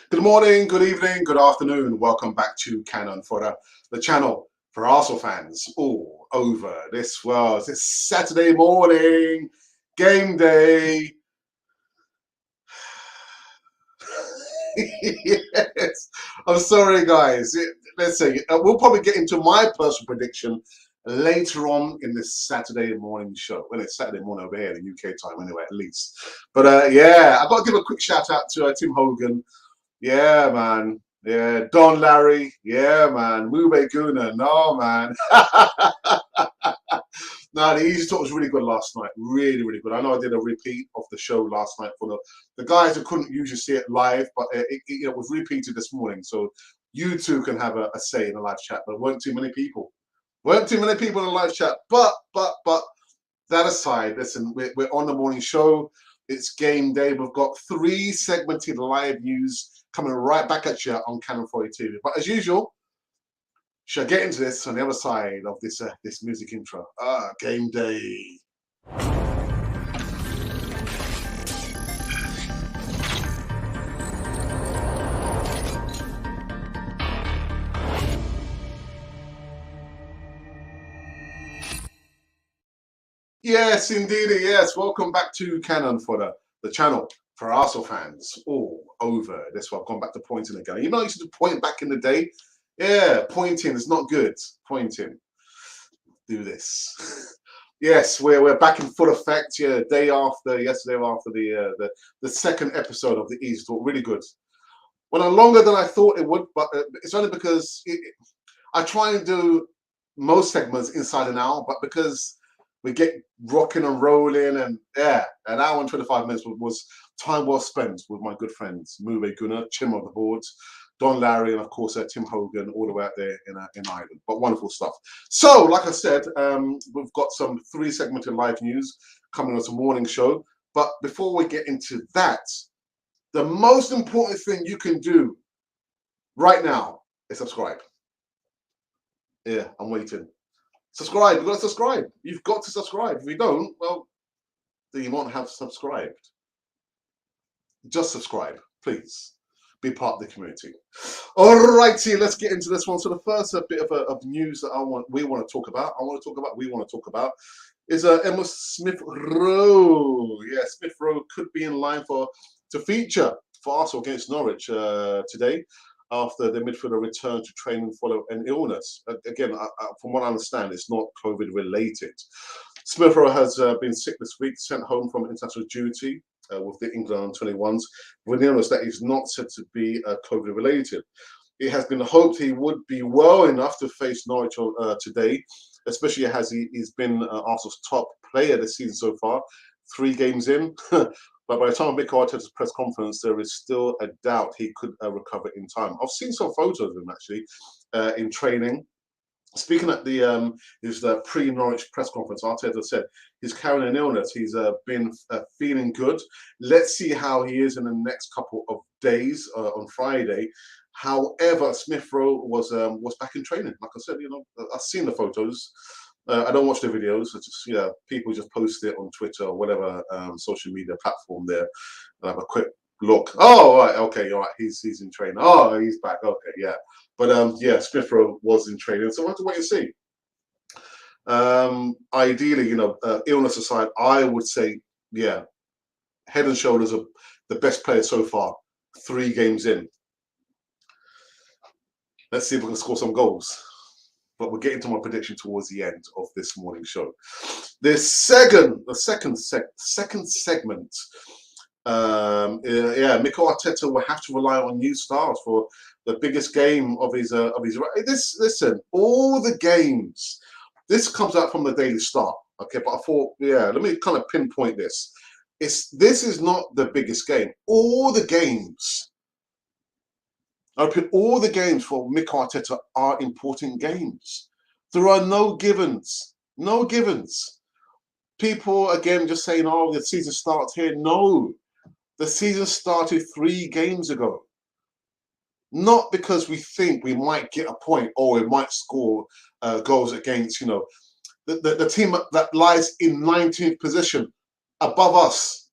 Good morning, good evening, good afternoon. Welcome back to Canon for the channel for Arsenal fans all over this world. It's Saturday morning, game day. Yes, I'm sorry, guys. Let's say we'll probably get into my personal prediction later on in this Saturday morning show. Well, it's Saturday morning over here in the UK time, anyway, at least. But yeah, I've got to give a quick shout out to Tim Hogan. Yeah, man. Yeah, Don Larry. Yeah, man. Mube Guna. No, man. No, the Easy Talk was really good last night. Really, really good. I know I did a repeat of the show last night for the guys who couldn't usually see it live, but it was repeated this morning. So you too can have a say in the live chat. But weren't too many people. Weren't too many people in the live chat. But that aside, listen, we're on the morning show. It's game day. We've got 3 segmented live news coming right back at you on Canon 40 TV. But as usual, shall I get into this on the other side of this music intro? Game day. Yes, indeed, yes. Welcome back to Canon for the channel for Arsenal fans all over this one. I've gone back to pointing again. You know, I used to point back in the day. Yeah, pointing is not good. Pointing. Do this. Yes, we're back in full effect. Yeah, yesterday after the second episode of the East Talk, really good. Well, longer than I thought it would, but it's only because I try and do most segments inside an hour, but because we get rocking and rolling, and yeah, an hour and 25 minutes was time well spent with my good friends Mube Gunnar, Chim of the boards, Don Larry, and of course Tim Hogan, all the way out there in Ireland. But wonderful stuff. So, like I said, we've got some 3 segmented live news coming on some morning show. But before we get into that, the most important thing you can do right now is subscribe. Yeah, I'm waiting. Subscribe. You've got to subscribe. You've got to subscribe. If you don't, well, then you won't have subscribed. Just subscribe, please. Be part of the community. All righty, let's get into this one. So the first bit of news that we want to talk about is Emma Smith Rowe. Yeah, Smith Rowe could be in line to feature for Arsenal against Norwich today, after the midfielder returned to training following an illness. Again, from what I understand, it's not COVID related. Smith Rowe has been sick this week, sent home from international duty with the England 21s, with an illness that is not said to be COVID related. It has been hoped he would be well enough to face Norwich today, especially as he's been Arsenal's top player this season so far, 3 games in. But by the time of Mikel Arteta's press conference, there is still a doubt he could recover in time. I've seen some photos of him actually in training. Speaking at the pre-Norwich press conference, Arteta said he's carrying an illness. He's been feeling good. Let's see how he is in the next couple of days on Friday. However, Smith Rowe was back in training. Like I said, I've seen the photos. I don't watch the videos. It's just people just post it on Twitter or whatever social media platform there, and have a quick look. Oh, right, okay, all right. He's in training. Oh, he's back. Okay, yeah. But yeah, Smith Rowe was in training, so we'll have to wait and see. Ideally, illness aside, I would say, yeah, head and shoulders are the best player so far. 3 games in. Let's see if we can score some goals. But we'll get into my prediction towards the end of this morning show. The second segment. Mikel Arteta will have to rely on new stars for the biggest game of his. Listen, all the games. This comes out from the Daily Star. Okay, but I thought, let me kind of pinpoint this. This is not the biggest game. All the games. I repeat, all the games for Mikel Arteta are important games. There are no givens. No givens. People, again, just saying, oh, the season starts here. No. The season started 3 games ago. Not because we think we might get a point or we might score goals against, the team that lies in 19th position above us.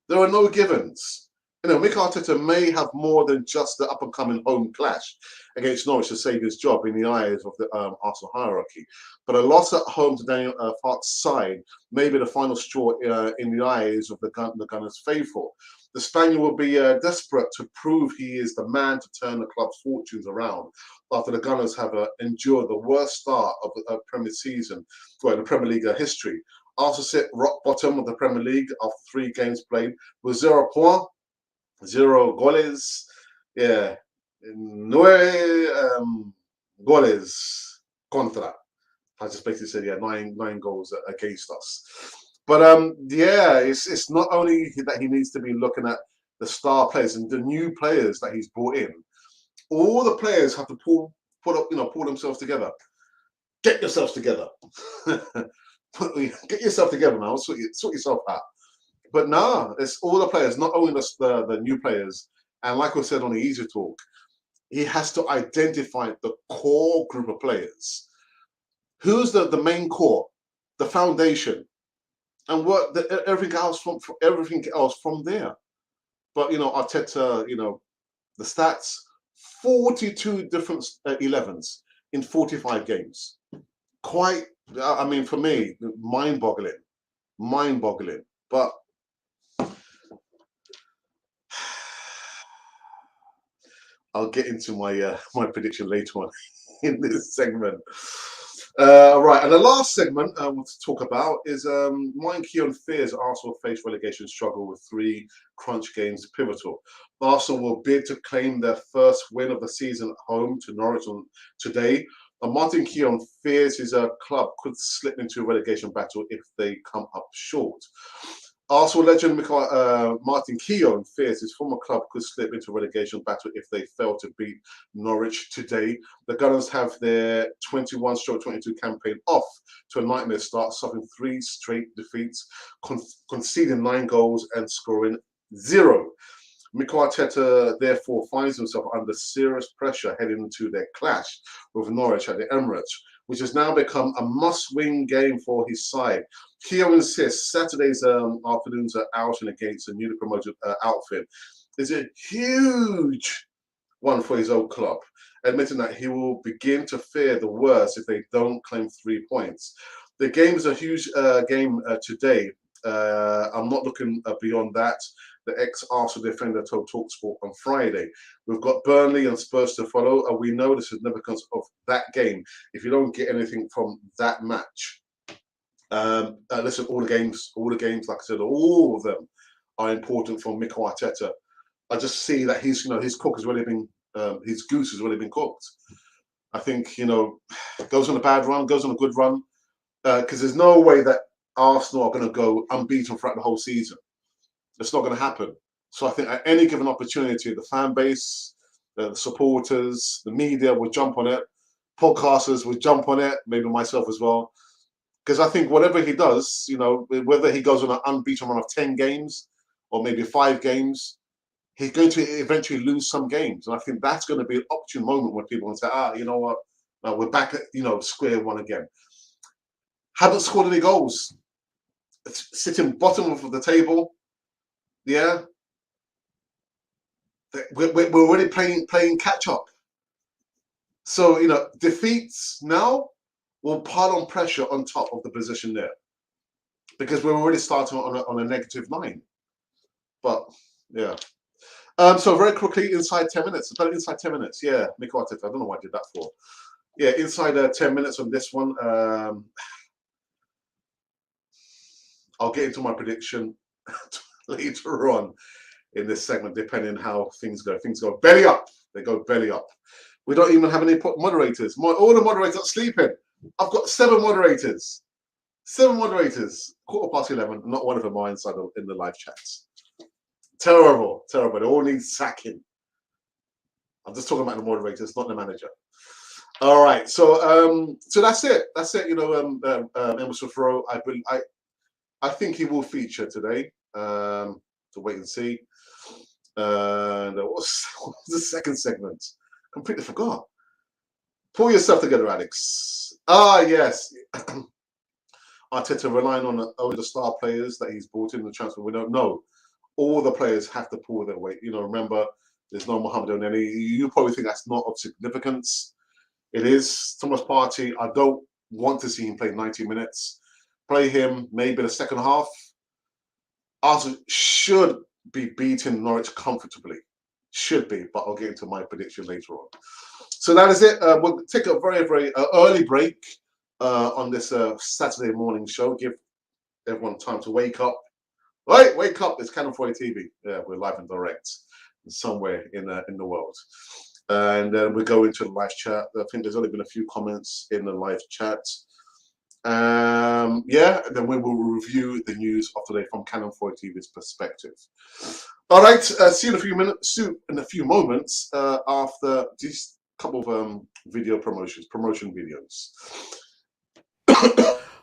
There are no givens. Mikel Arteta may have more than just the up-and-coming home clash against Norwich to save his job in the eyes of the Arsenal hierarchy. But a loss at home to Daniel Farke's side may be the final straw in the eyes of the Gunners' faithful. The Spaniard will be desperate to prove he is the man to turn the club's fortunes around after the Gunners have endured the worst start of the Premier season, well, in the Premier League history. Arsenal sit rock bottom of the Premier League after 3 games played with 0 points. 0 goles, yeah, 9 goles contra. I just basically said, yeah, nine goals against us. But yeah, it's not only that he needs to be looking at the star players and the new players that he's brought in. All the players have to pull themselves together. Get yourselves together. Get yourself together now. Sort yourself out. But nah, it's all the players, not only the new players. And like we said on the Easy Talk, he has to identify the core group of players. Who's the main core, the foundation, and what everything else from there. But Arteta, the stats: 42 different 11s in 45 games. Quite, I mean, for me, mind-boggling. But I'll get into my my prediction later on in this segment. Right, and the last segment I want to talk about is Mine Keown fears Arsenal face relegation struggle with 3 crunch games pivotal. Arsenal will bid to claim their first win of the season at home to Norwich on today. And Martin Keown fears his club could slip into a relegation battle if they come up short. Arsenal legend Martin Keown fears his former club could slip into a relegation battle if they fail to beat Norwich today. The Gunners have their 21/22 campaign off to a nightmare start, suffering 3 straight defeats, conceding 9 goals and scoring 0. Mikel Arteta therefore finds himself under serious pressure heading into their clash with Norwich at the Emirates, which has now become a must-win game for his side. Keown insists Saturday's afternoon's outing against a newly promoted outfit is a huge one for his old club, admitting that he will begin to fear the worst if they don't claim 3 points. The game is a huge game today. I'm not looking beyond that. The ex-Arsenal defender told TalkSport on Friday. We've got Burnley and Spurs to follow, and we know the significance of that game if you don't get anything from that match. Listen, all the games, like I said, all of them are important for Mikel Arteta. I just see that his cook has already been, his goose has already been cooked. I think, goes on a bad run, goes on a good run, because there's no way that Arsenal are going to go unbeaten throughout the whole season. It's not going to happen. So I think at any given opportunity, the fan base, the supporters, the media will jump on it. Podcasters will jump on it, maybe myself as well. Because I think whatever he does, whether he goes on an unbeaten run of 10 games or maybe 5 games, he's going to eventually lose some games. And I think that's going to be an opportune moment when people will say, you know what, we're back at, square one again. Haven't scored any goals. Sitting bottom of the table. Yeah. We're already playing catch up. So, defeats now will pile on pressure on top of the position there. Because we're already starting on a -9. But, yeah. So very quickly, inside 10 minutes. I've done it inside 10 minutes. Yeah, Mikel Arteta. I don't know what I did that for. Yeah, inside 10 minutes on this one. I'll get into my prediction later on in this segment, depending on how things go. Things go belly up. They go belly up. We don't even have any moderators. All the moderators are sleeping. I've got 7 moderators. 7 moderators. 11:15. Not one of them are inside in the live chats. Terrible. They all need sacking. I'm just talking about the moderators, not the manager. All right. So that's it. Emerson Rowe. I think he will feature today. To wait and see. And what's the second segment? Completely forgot. Pull yourself together, Alex. Yes. Arteta relying on only the star players that he's brought in the transfer window. No, all the players have to pull their weight. Remember, there's no Muhammad Oneni. You probably think that's not of significance. It is. Thomas Partey, I don't want to see him play 90 minutes. Play him maybe in the second half. Arsenal should be beating Norwich comfortably. Should be, but I'll get into my prediction later on. So that is it. We'll take a very, very early break on this Saturday morning show. Give everyone time to wake up. Right, wake up! It's Canon 40 TV. Yeah, we're live and direct somewhere in the world. And then we go into the live chat. I think there's only been a few comments in the live chat. Yeah, then we will review the news of today from Canon 40 TV's perspective. All right, see you in a few minutes. In a few moments after these couple of promotion videos.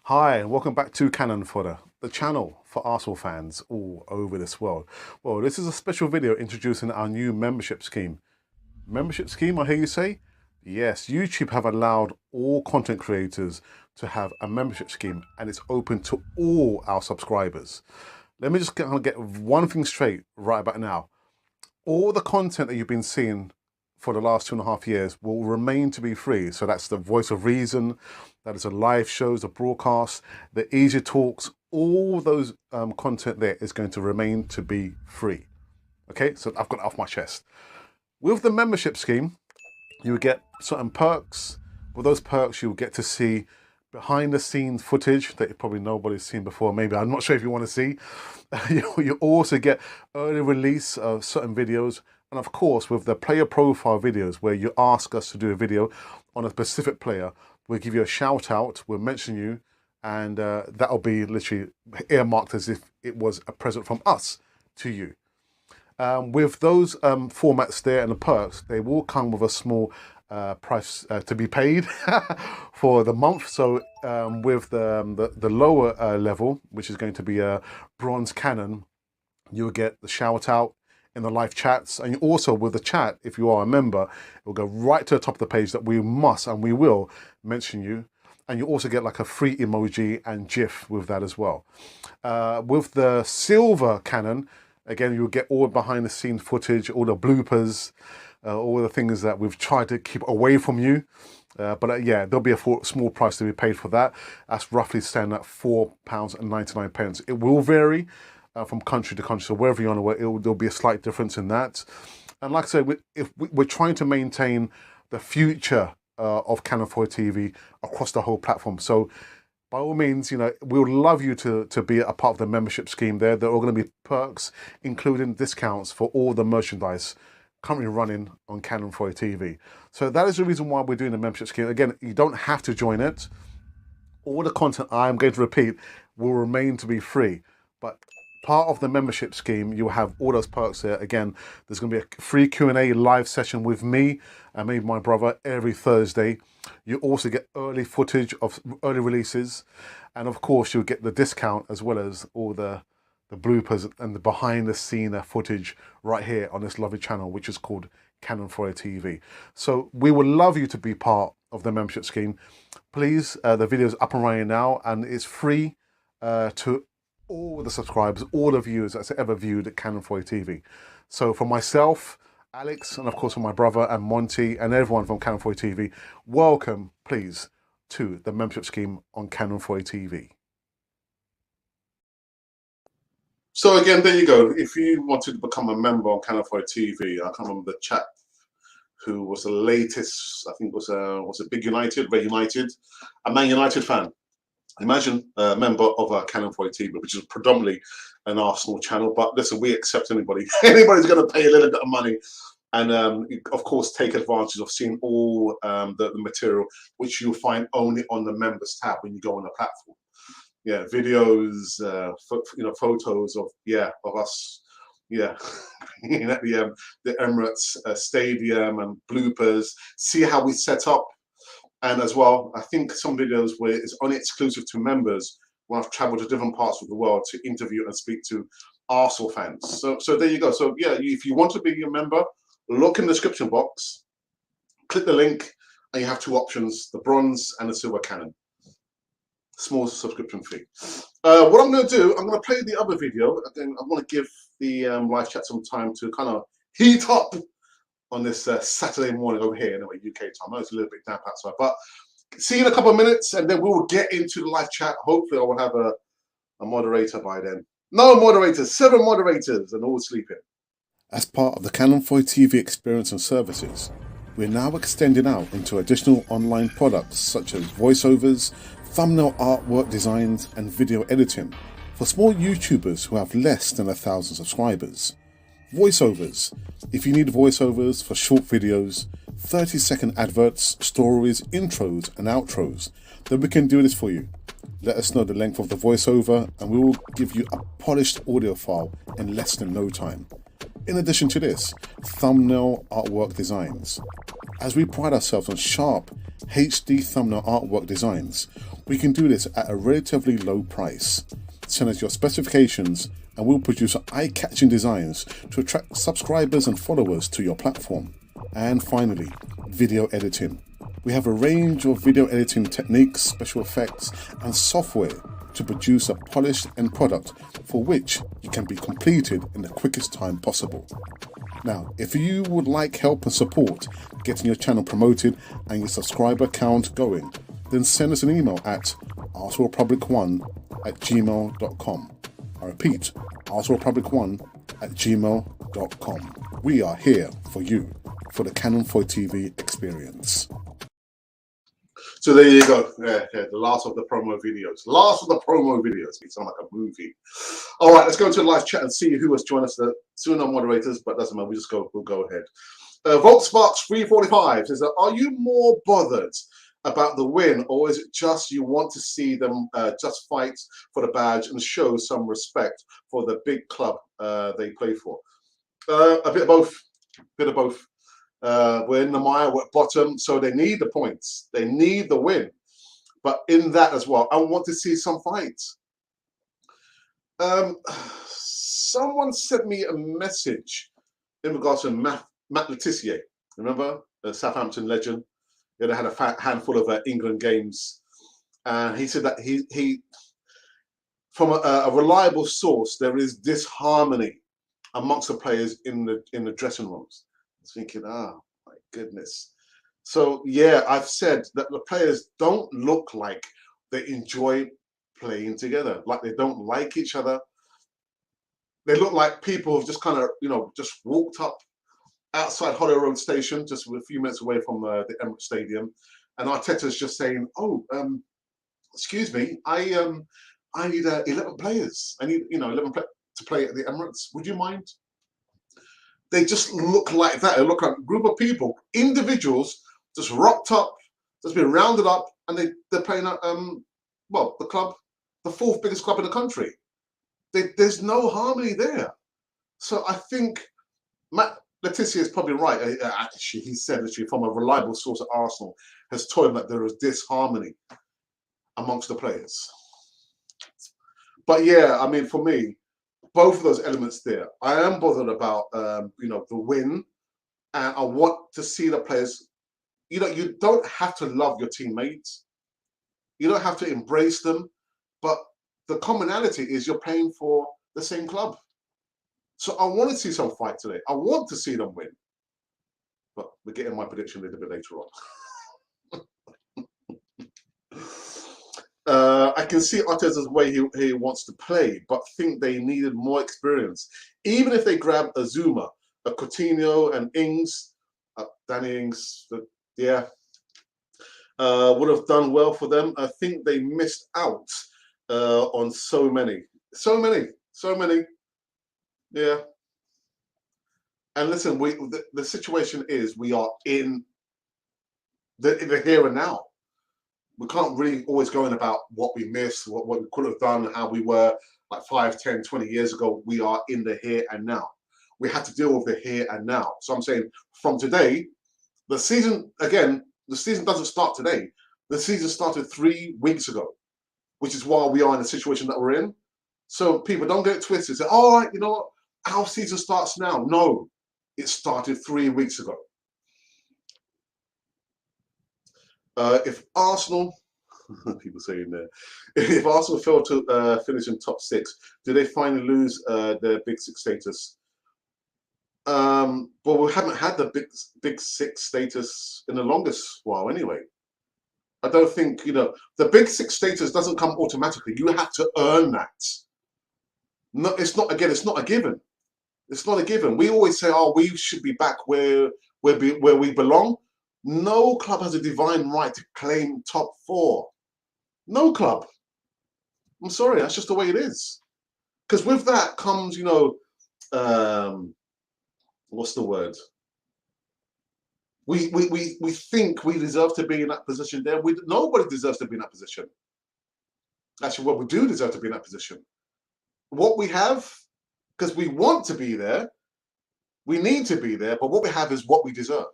Hi, and welcome back to Canon Fodder, the channel for Arsenal fans all over this world. Well, this is a special video introducing our new membership scheme. Membership scheme, I hear you say? Yes, YouTube have allowed all content creators to have a membership scheme, and it's open to all our subscribers. Let me just get one thing straight right about now. All the content that you've been seeing for the last 2.5 years will remain to be free. So that's the Voice of Reason, that is the live shows, the broadcasts, the easy talks, all those content there is going to remain to be free. Okay, so I've got it off my chest. With the membership scheme, you will get certain perks. With those perks, you'll get to see behind the scenes footage that probably nobody's seen before. Maybe, I'm not sure if you want to see. You also get early release of certain videos. And of course, with the player profile videos, where you ask us to do a video on a specific player, we'll give you a shout out, we'll mention you, and that'll be literally earmarked as if it was a present from us to you. With those formats there and the perks, they will come with a small price to be paid for the month. So with the lower level, which is going to be a bronze canon, you'll get the shout out in the live chats, and also with the chat, if you are a member, it will go right to the top of the page that we must and we will mention you. And you also get like a free emoji and GIF with that as well. With the silver canon, again, you'll get all behind the scenes footage, all the bloopers, all the things that we've tried to keep away from you. But yeah, there'll be a small price to be paid for that. That's roughly standing at £4.99. It will vary from country to country. So wherever you're on the way, there'll be a slight difference in that. And like I said, we're trying to maintain the future of Canon 40 TV across the whole platform. So by all means, we would love you to be a part of the membership scheme there. There are going to be perks, including discounts for all the merchandise currently running on Canon 40 TV. So that is the reason why we're doing the membership scheme. Again, you don't have to join it. All the content I'm going to repeat will remain to be free. But part of the membership scheme, you'll have all those perks there. Again, there's going to be a free Q&A live session with me and maybe my brother every Thursday. You also get early footage of early releases. And of course, you'll get the discount as well as all the bloopers and the behind the scene footage right here on this lovely channel, which is called Canon 40 TV. So we would love you to be part of the membership scheme. Please, the video is up and running now, and it's free to all the subscribers, all the viewers that's ever viewed at Canon 40 TV. So for myself, Alex, and of course for my brother and Monty and everyone from Canon 40 TV, welcome, please, to the membership scheme on Canon 40 TV. So again, there you go. If you wanted to become a member on Canon 40 TV, I can't remember the chap who was the latest, I think was it Big United, Red United, a Man United fan. Imagine a member of our Canon 40 TV, which is predominantly an Arsenal channel. But listen, we accept anybody. Anybody's going to pay a little bit of money, and of course take advantage of seeing all the material, which you'll find only on the members tab when you go on the platform. Yeah, videos, photos of us, at the Emirates Stadium, and bloopers. See how we set up. And as well, I think some videos where it's only exclusive to members when I've traveled to different parts of the world to interview and speak to Arsenal fans. So there you go. So yeah, if you want to be a member, look in the description box, click the link, and you have two options, the bronze and the silver canon. Small subscription fee. What I'm going to do, I'm going to play the other video. Again, I want to give the live chat some time to kind of heat up on this Saturday morning over here, anyway, UK time. I know it's a little bit damp outside, but see you in a couple of minutes, and then we'll get into the live chat. Hopefully, I will have a moderator by then. No moderators, 7 moderators, and all sleeping. As part of the Canon 4 TV experience and services, we're now extending out into additional online products such as voiceovers, thumbnail artwork designs, and video editing for small YouTubers who have less than 1,000 subscribers. Voiceovers. If you need voiceovers for short videos, 30-second adverts, stories, intros, and outros, then we can do this for you. Let us know the length of the voiceover and we will give you a polished audio file in less than no time. In addition to this, thumbnail artwork designs. As we pride ourselves on sharp HD thumbnail artwork designs, we can do this at a relatively low price. Send us your specifications and we'll produce eye-catching designs to attract subscribers and followers to your platform. And finally, video editing. We have a range of video editing techniques, special effects, and software to produce a polished end product for which you can be completed in the quickest time possible. Now, if you would like help and support getting your channel promoted and your subscriber count going, then send us an email at arserepublic1@gmail.com. I repeat, arserepublic1@gmail.com. We are here for you, for the Canon 4 TV experience. So there you go. Yeah, the last of the promo videos. Last of the promo videos. It sounds like a movie. All right, let's go into the live chat and see who has joined us. Soon on moderators, but doesn't matter. We'll go ahead. Volksparks 345 says, "Are you more bothered about the win, or is it just you want to see them just fight for the badge and show some respect for the big club they play for?" A bit of both. Bit of both. We're in the mire, we're at bottom, so they need the points. They need the win. But in that as well, I want to see some fights. Someone sent me a message in regards to Matt Letizia. Remember the Southampton legend? They had a handful of England games, and he said that he from a reliable source, there is disharmony amongst the players in the dressing rooms. Thinking, oh my goodness. So yeah, I've said that the players don't look like they enjoy playing together, like they don't like each other. They look like people have just kind of, just walked up outside Hollow Road Station, just a few minutes away from the Emirates Stadium, and Arteta's just saying, "Oh, excuse me, I need 11 players. I need 11 to play at the Emirates. Would you mind?" They just look like that. They look like a group of people, individuals, just rocked up, just been rounded up, and they're playing at the club, the 4th biggest club in the country. There's no harmony there. So I think Matt Letizia is probably right. Actually, he said literally from a reliable source at Arsenal has told him that there is disharmony amongst the players. But yeah, I mean, for me, both of those elements there. I am bothered about the win, and I want to see the players. You don't have to love your teammates. You don't have to embrace them, but the commonality is you're playing for the same club. So I want to see some fight today. I want to see them win. But we're getting my prediction a little bit later on. I can see Arteta's way he wants to play, but think they needed more experience. Even if they grab a Zuma, a Coutinho, and Ings, Danny Ings, would have done well for them. I think they missed out on so many. Yeah. And listen, the situation is we are in the here and now. We can't really always go in about what we missed, what we could have done, how we were like 5, 10, 20 years ago. We are in the here and now. We had to deal with the here and now. So I'm saying from today, the season doesn't start today. The season started 3 weeks ago, which is why we are in the situation that we're in. So people don't get it twisted. Say, all right, you know what? Our season starts now. No, it started 3 weeks ago. If Arsenal People saying there. If Arsenal fail to finish in top six, do they finally lose their big six status? Well, we haven't had the big six status in the longest while anyway. I don't think, the big six status doesn't come automatically. You have to earn that. No, it's not, again, it's not a given. It's not a given. We always say, oh, we should be back where we belong. No club has a divine right to claim top four. No club. I'm sorry, that's just the way it is. Because with that comes, what's the word? We think we deserve to be in that position there. Nobody deserves to be in that position. Actually, what we do deserve to be in that position. What we have, because we want to be there, we need to be there, but what we have is what we deserve.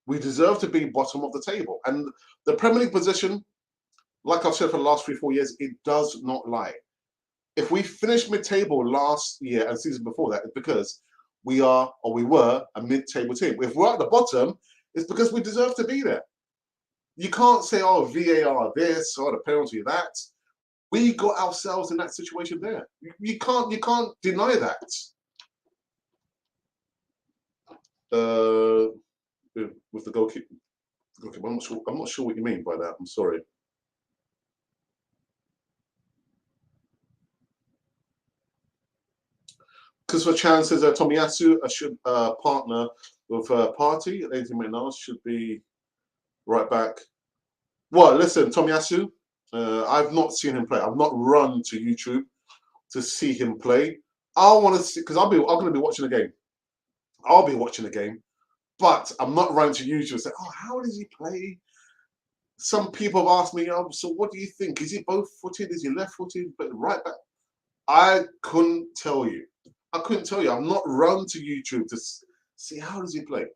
We deserve to be bottom of the table. And the Premier League position, like I've said for the last 3-4 years, it does not lie. If we finished mid-table last year and season before that, it's because we were a mid-table team. If we're at the bottom, it's because we deserve to be there. You can't say, oh, VAR this or the penalty that. We got ourselves in that situation there. You can't deny that. With the goalkeeper, I'm not sure what you mean by that. I'm sorry. Because for chances, Tomiyasu should partner with Party. 18 minutes should be right back. Well, listen, Tomiyasu, I've not seen him play. I've not run to YouTube to see him play. I want to see, because I'm going to be watching the game. I'll be watching the game, but I'm not running to YouTube and say, oh, how does he play? Some people have asked me, oh, so what do you think? Is he both-footed? Is he left-footed? But right back, I couldn't tell you. I couldn't tell you. I've not run to YouTube to see how does he play.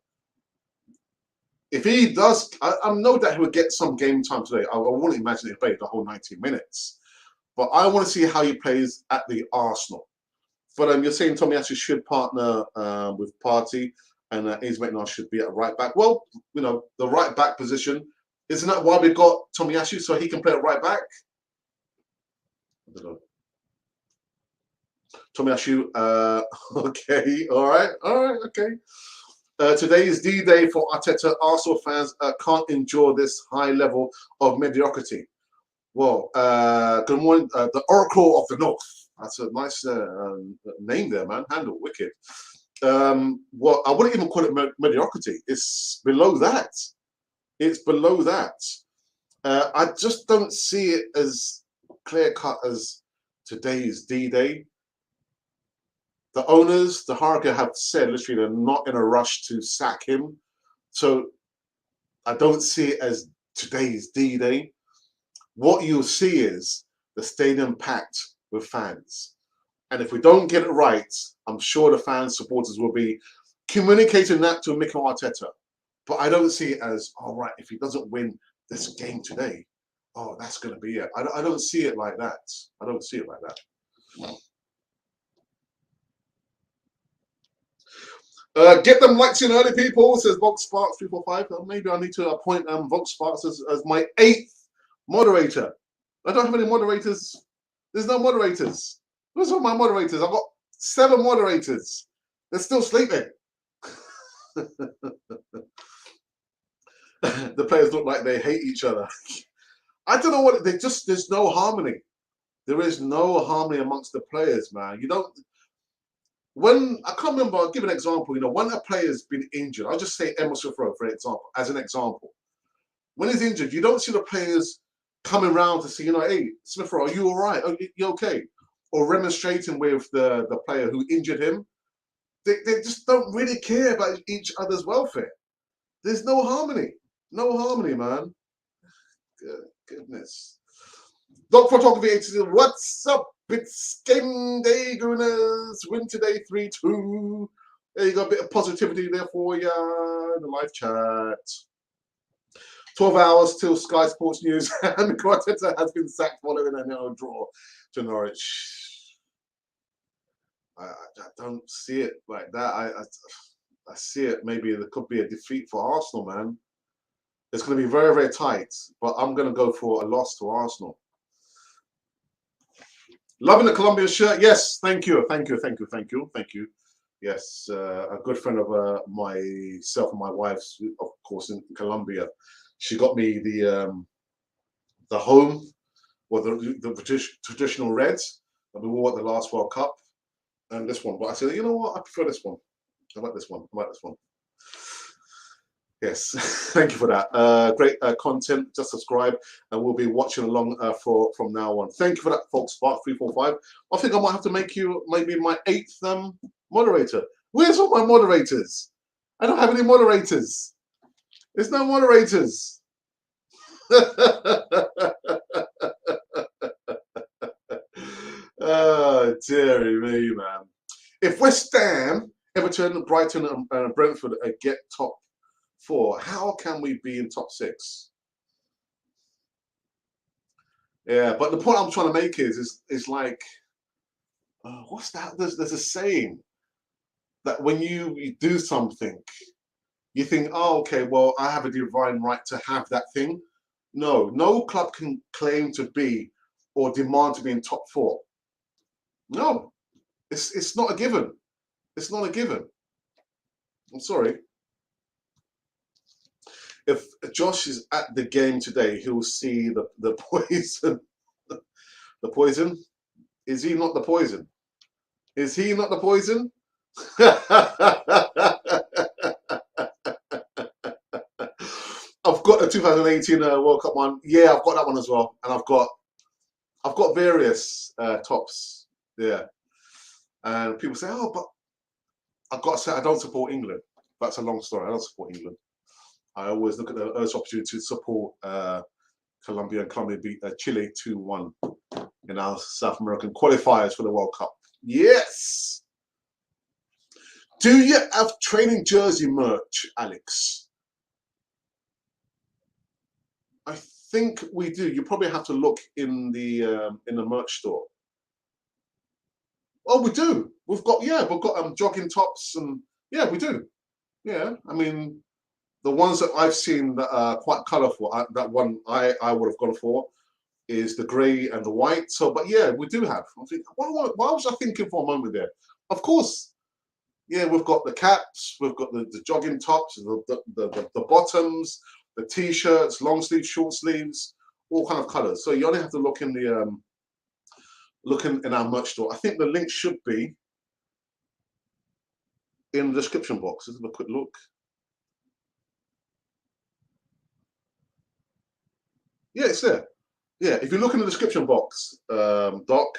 If he does, I'm no doubt he would get some game time today. I wouldn't imagine he'll play the whole 90 minutes. But I want to see how he plays at the Arsenal. But you're saying Tomiyasu should partner with Partey and Ismail should be at right back. Well, the right back position, isn't that why we got Tomiyasu, so he can play at right back? I don't know. Tomiyasu, okay, all right, okay. Today is D-Day for Arteta. Arsenal fans can't endure this high level of mediocrity. Well, good morning, the Oracle of the North. That's a nice name there, man. Handle, wicked. Well, I wouldn't even call it mediocrity. It's below that. It's below that. I just don't see it as clear-cut as today's D-Day. The owners, the Hurricane, have said literally they're not in a rush to sack him. So I don't see it as today's D-Day. What you'll see is the stadium packed with fans. And if we don't get it right, I'm sure the fans, supporters will be communicating that to Mikel Arteta. But I don't see it as, all right, if he doesn't win this game today, oh, that's going to be it. I don't see it like that. I don't see it like that. Get them likes in early, people, says Vox Sparks 345. Maybe I need to appoint Vox Sparks as my 8th moderator. I don't have any moderators. There's no moderators. Where's all my moderators? I've got 7 moderators. They're still sleeping. The players look like they hate each other. I don't know what there's no harmony. There is no harmony amongst the players, man. When I can't remember, I'll give an example. When a player's been injured, I'll just say Emma Smith-Rowe, for example, as an example. When he's injured, you don't see the players coming around to see, hey, Smith-Rowe, are you all right? Are you okay? Or remonstrating with the player who injured him. They just don't really care about each other's welfare. There's no harmony. No harmony, man. Goodness. Doc Photography 80, what's up? It's game day, Gooners. Win today 3-2. There you go, a bit of positivity there for you in the live chat. 12 hours till Sky Sports News and Arteta has been sacked following a 0 draw to Norwich. I don't see it like that. I see it, maybe there could be a defeat for Arsenal, man. It's going to be very, very tight, but I'm going to go for a loss to Arsenal. Loving the Colombian shirt. Yes, thank you, thank you, thank you, thank you, thank you. Yes, a good friend of myself and my wife's, of course, in Colombia. She got me the home, or the traditional reds that we wore at the last World Cup, and this one. But I said, you know what, I prefer this one. I like this one. I like this one. Yes, thank you for that. Great content. Just subscribe, and we'll be watching along from now on. Thank you for that, folks. Spark345. I think I might have to make you maybe my 8th moderator. Where's all my moderators? I don't have any moderators. There's no moderators. Oh, dearie me, man. If West Ham, Everton, Brighton, and Brentford get top 4, how can we be in top 6? Yeah, but the point I'm trying to make is like, what's that? There's a saying that when you do something, you think, oh, okay, well, I have a divine right to have that thing. No club can claim to be or demand to be in top 4. No, it's not a given. It's not a given. I'm sorry. If Josh is at the game today, he'll see the poison. The poison? Is he not the poison? Is he not the poison? I've got the 2018 World Cup one. Yeah, I've got that one as well, and I've got various tops. Yeah, and people say, "Oh, but I've got to say I don't support England." That's a long story. I don't support England. I always look at the first opportunity to support Colombia, and Colombia beat Chile 2-1 in our South American qualifiers for the World Cup. Yes. Do you have training jersey merch, Alex? I think we do. You probably have to look in the merch store. Oh, we do. We've got jogging tops, and yeah, we do. Yeah, I mean, the ones that I've seen that are quite colourful. That one I would have gone for is the grey and the white. So, but yeah, we do have. I think, why was I thinking for a moment there? Of course, yeah, we've got the caps, we've got the jogging tops, the bottoms, the t-shirts, long sleeves, short sleeves, all kind of colours. So you only have to look in the in our merch store. I think the link should be in the description box. Let's have a quick look. Yeah, it's there. Yeah, if you look in the description box, Doc,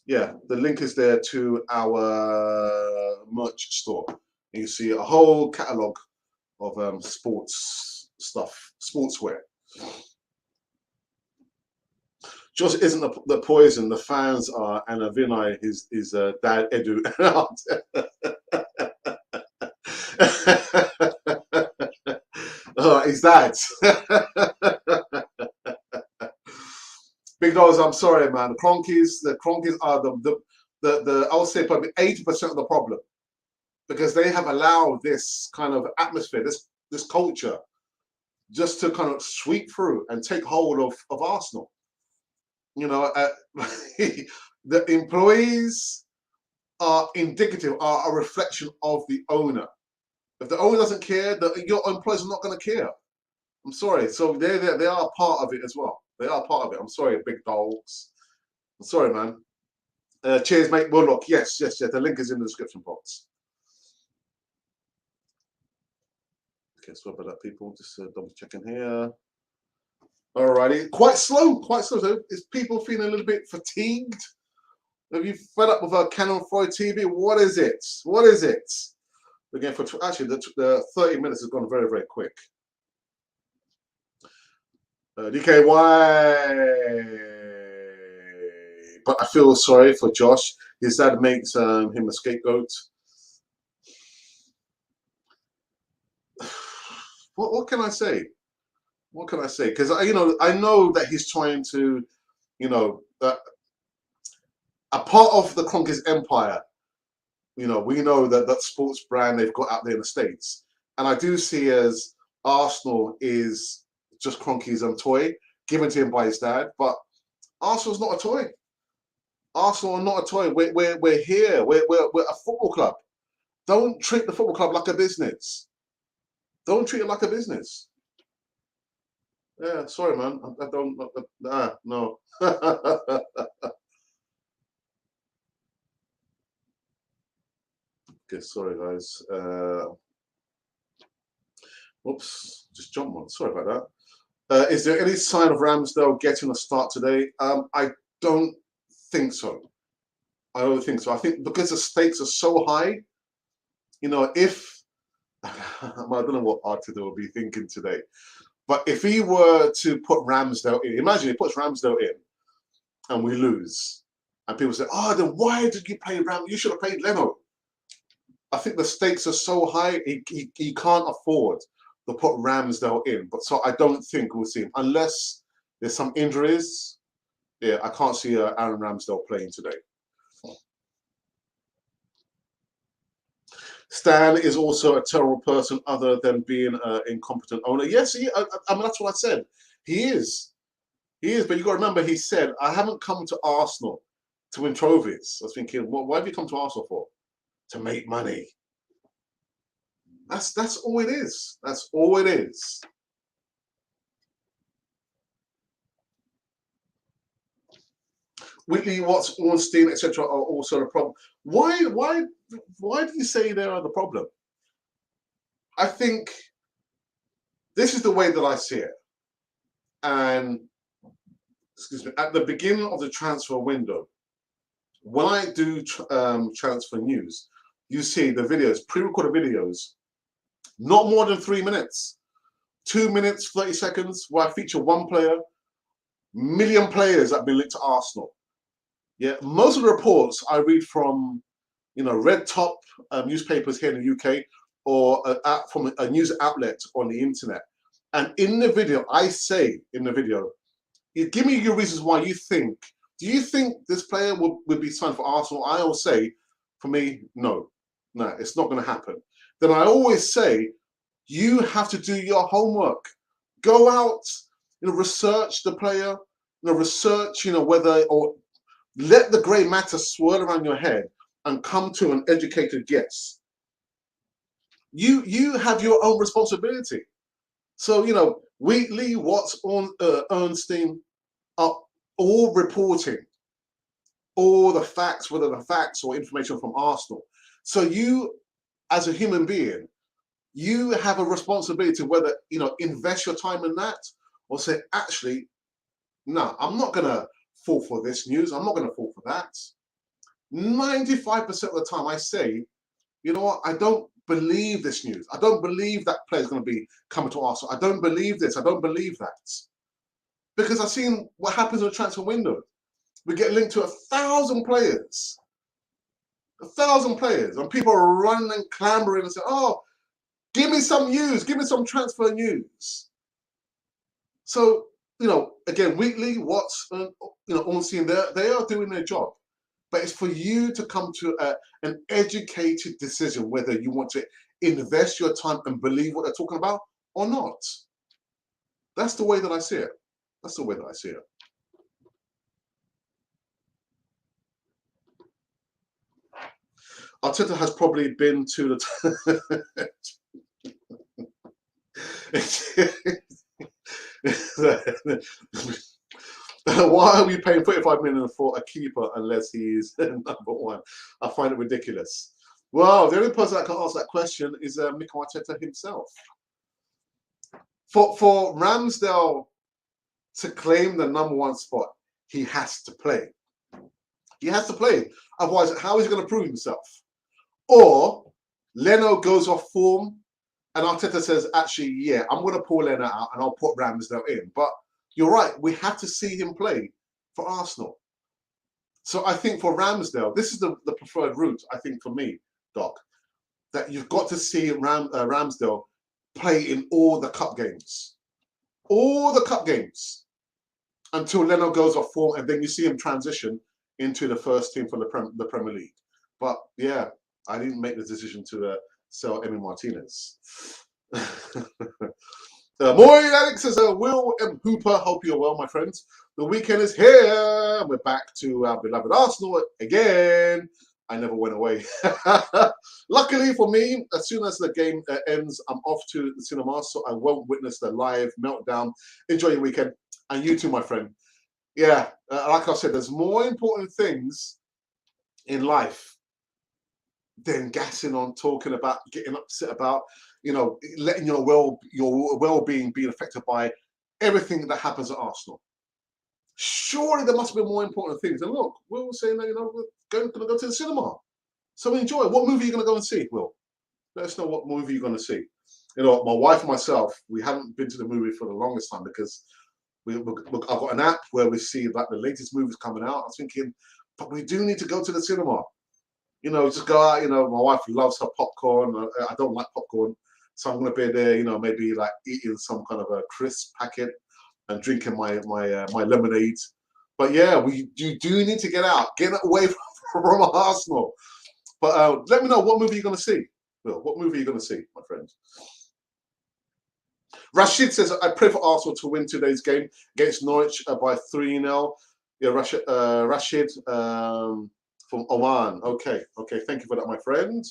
yeah, the link is there to our merch store. And you see a whole catalogue of sports stuff, sportswear. Just isn't the poison. The fans are, and Vinay, his dad Edu. Oh, his dad. Big dogs, I'm sorry, man. The Cronkies are the I would say probably 80% of the problem, because they have allowed this kind of atmosphere, this culture, just to kind of sweep through and take hold of Arsenal. You know, the employees are indicative, are a reflection of the owner. If the owner doesn't care, your employees are not going to care. I'm sorry. So they are part of it as well. They are part of it. I'm sorry, big dogs. I'm sorry, man. Cheers, mate. Well, look, yes. The link is in the description box. Okay, sorry about that, people. Just double checking here. Alrighty, quite slow. So is people feeling a little bit fatigued? Have you fed up with our Canon 4 TV? What is it? What is it? Again, for actually the 30 minutes has gone very, very quick. DKY, but I feel sorry for Josh. His dad makes him a scapegoat. What can I say? What can I say? Because I know that he's trying to, a part of the Kronkers empire. We know that sports brand they've got out there in the States, and I do see as Arsenal is just Kroenke's toy given to him by his dad, but Arsenal's not a toy. Arsenal are not a toy. We're here. We're a football club. Don't treat the football club like a business. Don't treat it like a business. Yeah, sorry, man. I don't. No. Okay, sorry, guys. Whoops, just jumped one. Sorry about that. Is there any sign of Ramsdale getting a start today? I don't think so. I don't think so. I think because the stakes are so high, you know, if I don't know what Arteta will be thinking today, but if he were to put Ramsdale in, imagine he puts Ramsdale in and we lose, and people say, "Oh, then why did you play Ram? You should have played Leno." I think the stakes are so high, he can't afford to put Ramsdale in. But so I don't think we'll see him unless there's some injuries. Yeah, I can't see Aaron Ramsdale playing today. Stan is also a terrible person other than being an incompetent owner. Yes, I mean, that's what I said. He is. He is. But you got to remember, he said, I haven't come to Arsenal to win trophies. I was thinking, well, why have you come to Arsenal for? To make money. That's all it is. That's all it is. Whitley, Watts, Ornstein, etc. are also the problem. Why do you say they are the problem? I think this is the way that I see it. And excuse me, at the beginning of the transfer window, when I do transfer news, you see the videos, pre-recorded videos, not more than 3 minutes, 2 minutes, 30 seconds, where I feature one player, million players that have been linked to Arsenal. Yeah, most of the reports I read from, you know, red top newspapers here in the UK or from a news outlet on the internet. And in the video, I say in the video, give me your reasons why you think. Do you think this player would be signed for Arsenal? I will say, for me, no, it's not going to happen. Then I always say, you have to do your homework. Go out, you know, research the player, you know, research, you know, whether or let the grey matter swirl around your head and come to an educated guess. You have your own responsibility. So, you know, Wheatley, Watts, Ornstein are all reporting all the facts, whether the facts or information from Arsenal. So you, as a human being, you have a responsibility whether, you know, invest your time in that or say, actually, no, I'm not going to fall for this news. I'm not going to fall for that. 95% of the time I say, you know what, I don't believe this news. I don't believe that player's going to be coming to Arsenal. I don't believe this. I don't believe that. Because I've seen what happens in the transfer window. We get linked to 1,000 players. 1,000 players. And people are running and clambering and saying, oh, give me some news. Give me some transfer news. So, you know, again, Wheatley, Watts, you know, Ornstein, they are doing their job. But it's for you to come to an educated decision whether you want to invest your time and believe what they're talking about or not. That's the way that I see it. That's the way that I see it. Arteta has probably been to the why are we paying 35 million for a keeper unless he's number one? I find it ridiculous. Well, the only person that can answer that question is Mikel Arteta himself. For Ramsdale to claim the number one spot, he has to play. He has to play. Otherwise, how is he going to prove himself? Or Leno goes off form and Arteta says, actually, yeah, I'm going to pull Leno out and I'll put Ramsdale in. But you're right, we have to see him play for Arsenal. So I think for Ramsdale, this is the preferred route, I think, for me, Doc, that you've got to see Ramsdale play in all the cup games. All the cup games until Leno goes off form, and then you see him transition into the first team for the Premier League. But yeah, I didn't make the decision to sell Emi Martinez. Morning, Alex, says Will M. Hooper. Hope you're well, my friends. The weekend is here. We're back to our beloved Arsenal again. I never went away. Luckily for me, as soon as the game ends, I'm off to the cinema, so I won't witness the live meltdown. Enjoy your weekend. And you too, my friend. Yeah, like I said, there's more important things in life than gassing on, talking about, getting upset about, you know, letting your well-being be affected by everything that happens at Arsenal. Surely there must be more important things. And look, Will was saying that, you know, we're going to go to the cinema. So enjoy. What movie are you going to go and see, Will? Let us know what movie you're going to see. You know, my wife and myself, we haven't been to the movie for the longest time because I've got an app where we see like the latest movies coming out. I was thinking, but we do need to go to the cinema. You know, just go out. You know, my wife loves her popcorn. I don't like popcorn, so I'm going to be there. You know, maybe like eating some kind of a crisp packet and drinking my lemonade. But yeah, you do need to get out, get away from Arsenal. But let me know what movie you're going to see. Will, what movie are you going to see, my friend? Rashid says, I pray for Arsenal to win today's game against Norwich by 3-0. Yeah, Rashid from Oman. Okay, thank you for that, my friend.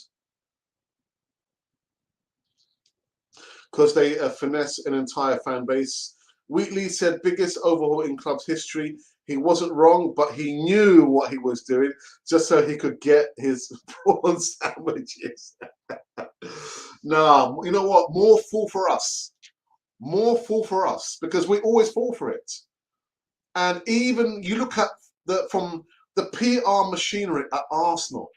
Because they finesse an entire fan base. Wheatley said, biggest overhaul in club's history. He wasn't wrong, but he knew what he was doing just so he could get his prawn sandwiches. No, you know what? More fool for us. More fool for us because we always fall for it. And even you look at from the PR machinery at Arsenal.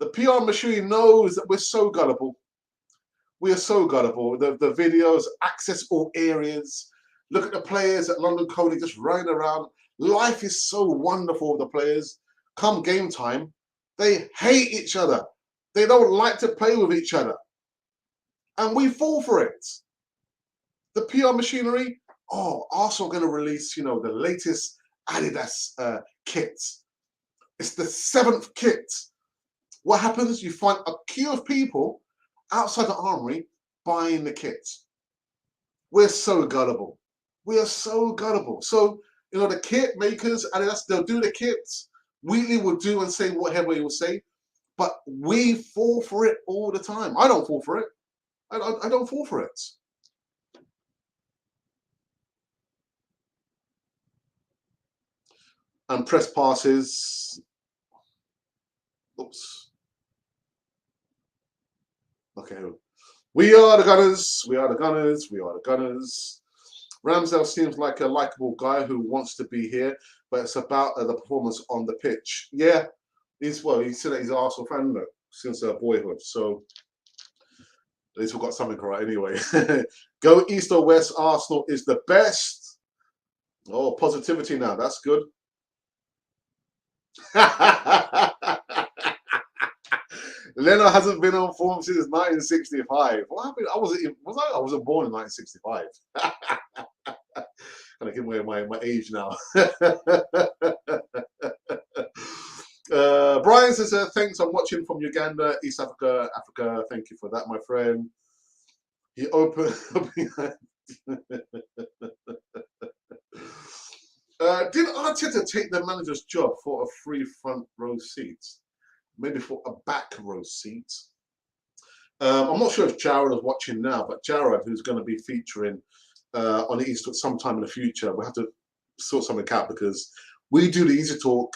The PR machinery knows that we're so gullible. We are so gullible. The videos, access all areas. Look at the players at London Colney just running around. Life is so wonderful with the players. Come game time, they hate each other. They don't like to play with each other. And we fall for it. The PR machinery, oh, Arsenal going to release, you know, the latest Adidas kit. It's the 7th kit. What happens? You find a queue of people outside the armory buying the kit. We're so gullible. We are so gullible. So, you know, the kit makers, Adidas, they'll do the kits. Wheatley will do and say whatever he will say. But we fall for it all the time. I don't fall for it. I don't fall for it. And press passes. Oops. Okay. We are the Gunners. We are the Gunners. We are the Gunners. Ramsdale seems like a likable guy who wants to be here, but it's about the performance on the pitch. Yeah, he said that he's an Arsenal fan though, since boyhood. So at least we've got something right anyway. Go east or west, Arsenal is the best. Oh, positivity now. That's good. Leno hasn't been on form since 1965. What happened? I wasn't born in 1965. Kind of giving away my age now. Brian says, thanks, I'm watching from Uganda, East Africa. Thank you for that, my friend. He opened. Did Arteta take the manager's job for a free front row seat? Maybe for a back row seat? I'm not sure if Jared is watching now, but Jared, who's going to be featuring on the East sometime in the future, we'll have to sort something out because we do the Easy Talk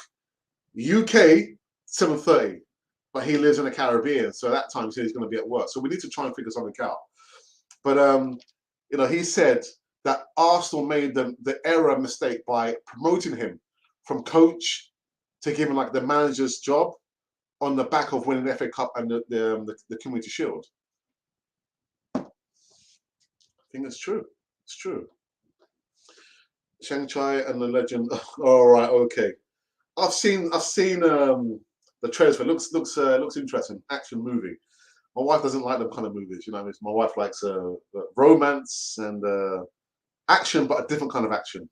UK 7:30, but he lives in the Caribbean, so that time he's going to be at work. So we need to try and figure something out. But you know, he said that Arsenal made the error mistake by promoting him from coach to giving like the manager's job on the back of winning the FA Cup and the Community Shield. I think it's true. It's true. Shang Chai and the Legend. All right, okay. I've seen the trailers for it. Looks interesting. Action movie. My wife doesn't like them kind of movies. You know, my wife likes romance and action, but a different kind of action.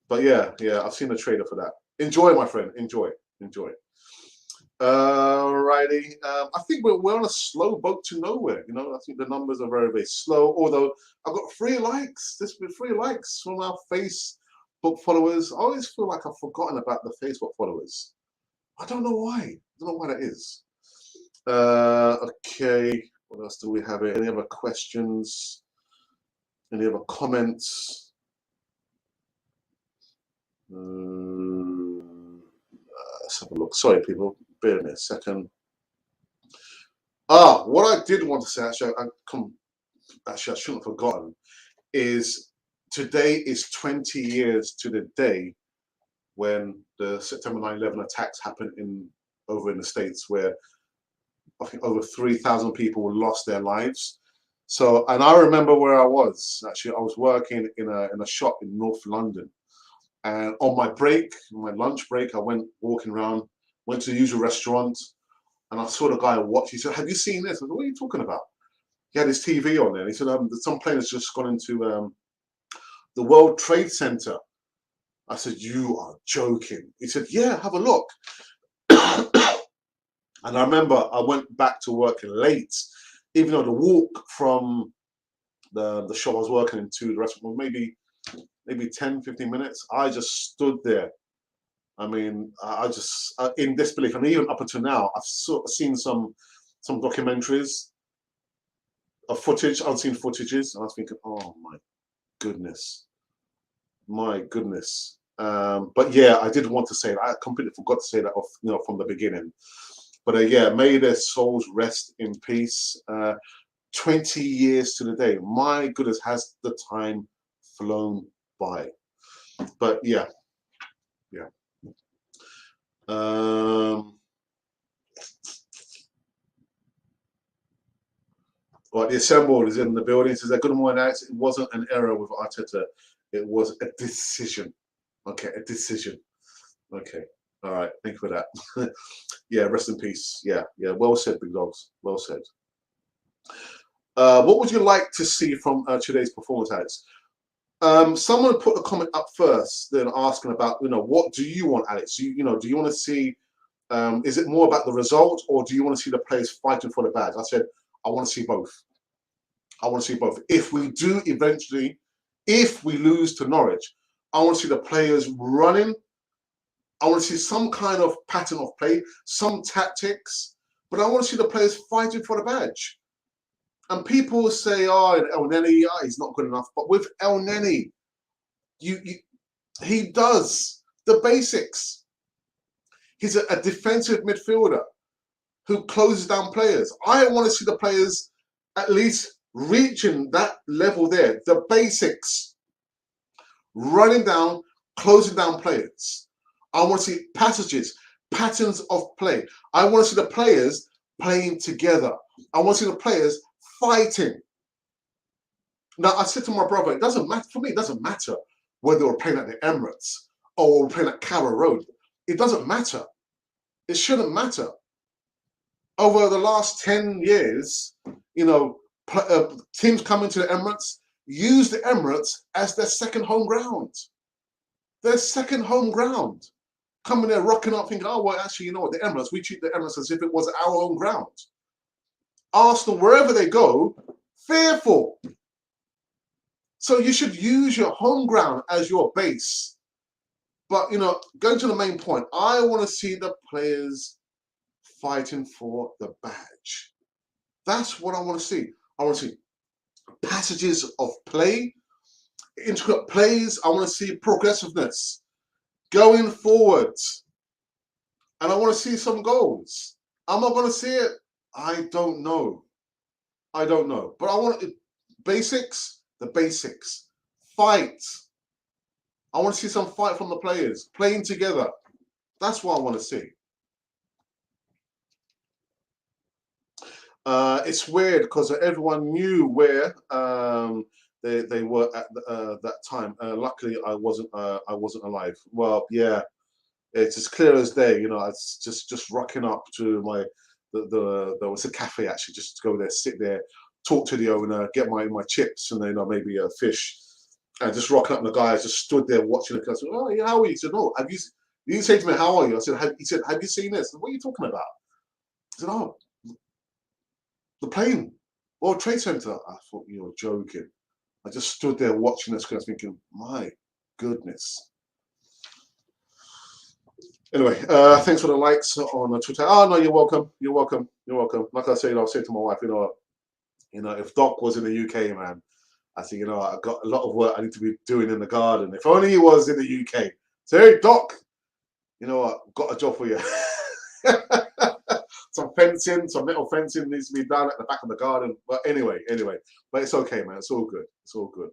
But yeah, I've seen the trailer for that. Enjoy, my friend. Enjoy. Righty. I think we're on a slow boat to nowhere. You know, I think the numbers are very, very slow. Although I've got 3 likes. This with 3 likes from our Facebook followers. I always feel like I've forgotten about the Facebook followers. I don't know why. I don't know why that is. Okay. What else do we have here? Any other questions? Any other comments? Let's have a look. Sorry, people. Bear with me a second. What I did want to say, actually, I shouldn't have forgotten, is today is 20 years to the day when the September 9/11 attacks happened over in the States, where I think over 3,000 people lost their lives. So, and I remember where I was. Actually, I was working in a shop in North London, and on my break, my lunch break, I went walking around, went to the usual restaurant, and I saw the guy watch. He said, "Have you seen this?" I said, "What are you talking about?" He had his TV on there. And he said, "Some plane has just gone into the World Trade Center." I said, "You are joking." He said, "Yeah, have a look." And I remember I went back to work late, even though the walk from the shop I was working into the restaurant was maybe 10, 15 minutes. I just stood there. I mean, I just in disbelief. And even up until now, I've seen some documentaries of footage, unseen footages, and I was thinking, oh my goodness, my goodness. But yeah, I did want to say that. I completely forgot to say that off, from the beginning. But yeah, may their souls rest in peace. 20 years to the day. My goodness, has the time flown by? But yeah, yeah. Right, the assembled is in the building. Says, "Good morning, Alex. It wasn't an error with Arteta. It was a decision." Okay, a decision. Okay. All right. Thank you for that. Yeah, rest in peace. Yeah, yeah. Well said, big dogs. Well said. What would you like to see from today's performance, Alex? Someone put a comment up first, then asking about, what do you want, Alex? Do you want to see? Is it more about the result, or do you want to see the players fighting for the badge? I said, I want to see both. I want to see both. If we do eventually, if we lose to Norwich, I want to see the players running. I want to see some kind of pattern of play, some tactics, but I want to see the players fighting for the badge. And people say, "Oh, El Neni, he's not good enough." But with El Neni, he does the basics. He's a defensive midfielder who closes down players. I want to see the players at least reaching that level there. The basics. Running down, closing down players. I want to see passages, patterns of play. I want to see the players playing together. I want to see the players fighting. Now, I said to my brother, it doesn't matter, for me, it doesn't matter whether we're playing at the Emirates or we're playing at Carrow Road. It doesn't matter. It shouldn't matter. Over the last 10 years, teams coming to the Emirates use the Emirates as their second home ground. Their second home ground. Coming there, rocking up, thinking, oh, well, actually, you know what, the Emirates, we treat the Emirates as if it was our own ground. Arsenal, wherever they go, fearful. So you should use your home ground as your base. But, going to the main point, I want to see the players fighting for the badge. That's what I want to see. I want to see passages of play, intricate plays. I want to see progressiveness going forwards. And I want to see some goals. Am I going to see it? I don't know. I don't know. But I want basics, the basics. Fight. I want to see some fight from the players, playing together. That's what I want to see. It's weird because everyone knew where they were at that time. Luckily, I wasn't alive. Well, yeah, it's as clear as day. It's just rocking up to there was a cafe actually, just to go there, sit there, talk to the owner, get my chips, and then maybe a fish, and just rocking up. And the guy just stood there watching the customer. Oh, yeah, how are you? He said, "No, have you He didn't say to me, "How are you?" I said, he said, "Have you seen this?" I said, "What are you talking about?" I said, "Oh, the plane, World Trade Center." I thought you were joking. I just stood there watching the screen, thinking, "My goodness." Anyway, thanks for the likes on Twitter. Oh no, you're welcome. You're welcome. You're welcome. Like I said, I'll say to my wife, if Doc was in the UK, man, I said, I got a lot of work I need to be doing in the garden. If only he was in the UK. So, hey, Doc, you know what? Got a job for you. Some fencing, some metal fencing needs to be done at the back of the garden. But anyway, but it's okay, man. It's all good. It's all good.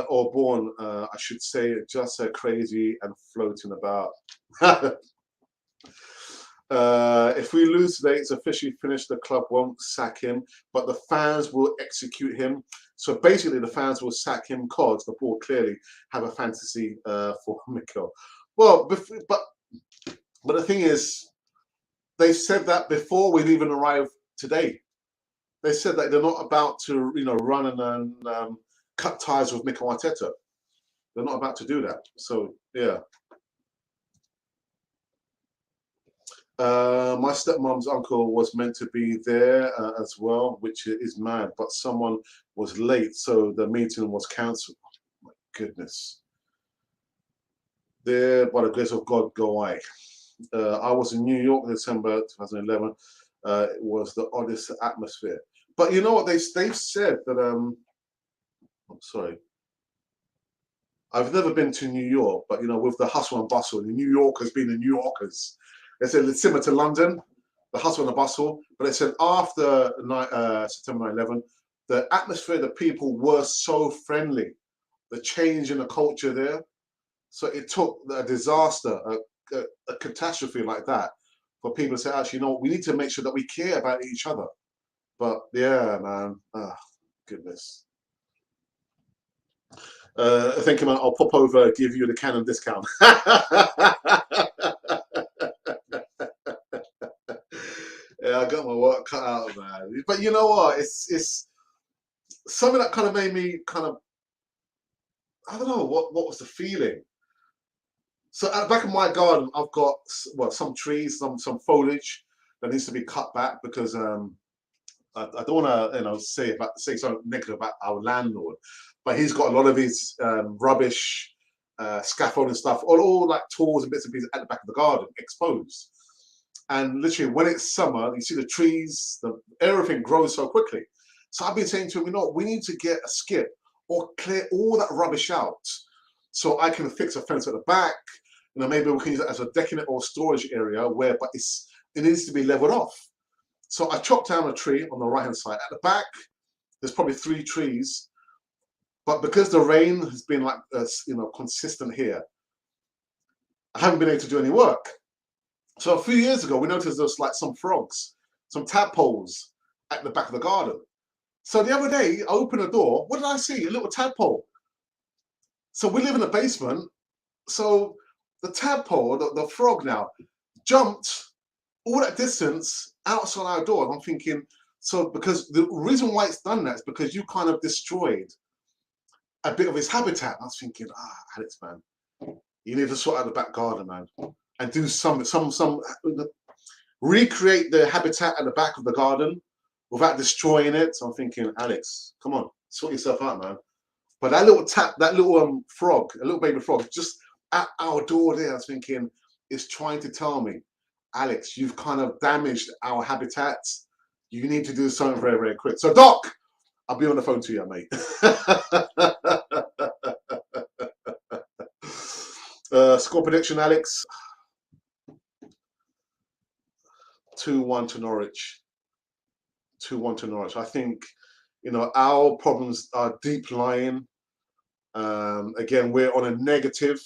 Or born, I should say, just crazy and floating about. If we lose today, it's officially finished. The club won't sack him, but the fans will execute him. So basically, the fans will sack him because the board clearly have a fantasy for Mikel. Well, but the thing is, they said that before we've even arrived today. They said that they're not about to, run and cut ties with Mikel Arteta. They're not about to do that. So yeah. My stepmom's uncle was meant to be there as well, which is mad, but someone was late, so the meeting was cancelled. Oh, my goodness. There, by the grace of God, go I. I was in New York in December 2011. It was the oddest atmosphere. But you know what? They've said that, I'm sorry, I've never been to New York, but with the hustle and bustle, the New Yorkers being the New Yorkers, they said it's similar to London, the hustle and the bustle. But they said after September 11, the atmosphere, the people were so friendly. The change in the culture there. So it took a disaster, a catastrophe like that, for people to say, actually, we need to make sure that we care about each other. But yeah, man, goodness. Thank you, man. I'll pop over, give you the Canon discount. Yeah, I got my work cut out, man. But you know what? It's something that kind of made me I don't know what was the feeling. So at the back of my garden, I've got some trees, some foliage that needs to be cut back because I don't want to say something negative about our landlord, but he's got a lot of his rubbish, scaffolding stuff, all like tools and bits and pieces at the back of the garden exposed. And literally, when it's summer, you see the trees, everything grows so quickly. So I've been saying to him, we need to get a skip or clear all that rubbish out so I can fix a fence at the back. Maybe we can use it as a decking or storage area but it needs to be leveled off. So I chopped down a tree on the right-hand side. At the back, there's probably 3 trees, but because the rain has been consistent here, I haven't been able to do any work. So a few years ago, we noticed there's like some frogs, some tadpoles at the back of the garden. So the other day, I opened the door. What did I see? A little tadpole. So we live in a basement. So the tadpole, the frog now, jumped all that distance outside our door. And I'm thinking, so because the reason why it's done that is because you kind of destroyed a bit of his habitat. I was thinking, Alex, man, you need to sort out the back garden, man, and do some recreate the habitat at the back of the garden without destroying it. So I'm thinking, Alex, come on, sort yourself out, man. But that little frog, a little baby frog, just at our door there, I was thinking, it's trying to tell me, Alex, you've kind of damaged our habitats. You need to do something very, very quick. So, Doc, I'll be on the phone to you, mate. Score prediction, Alex. 2-1 to Norwich. 2-1 to Norwich. I think, our problems are deep lying. Again, we're on a negative.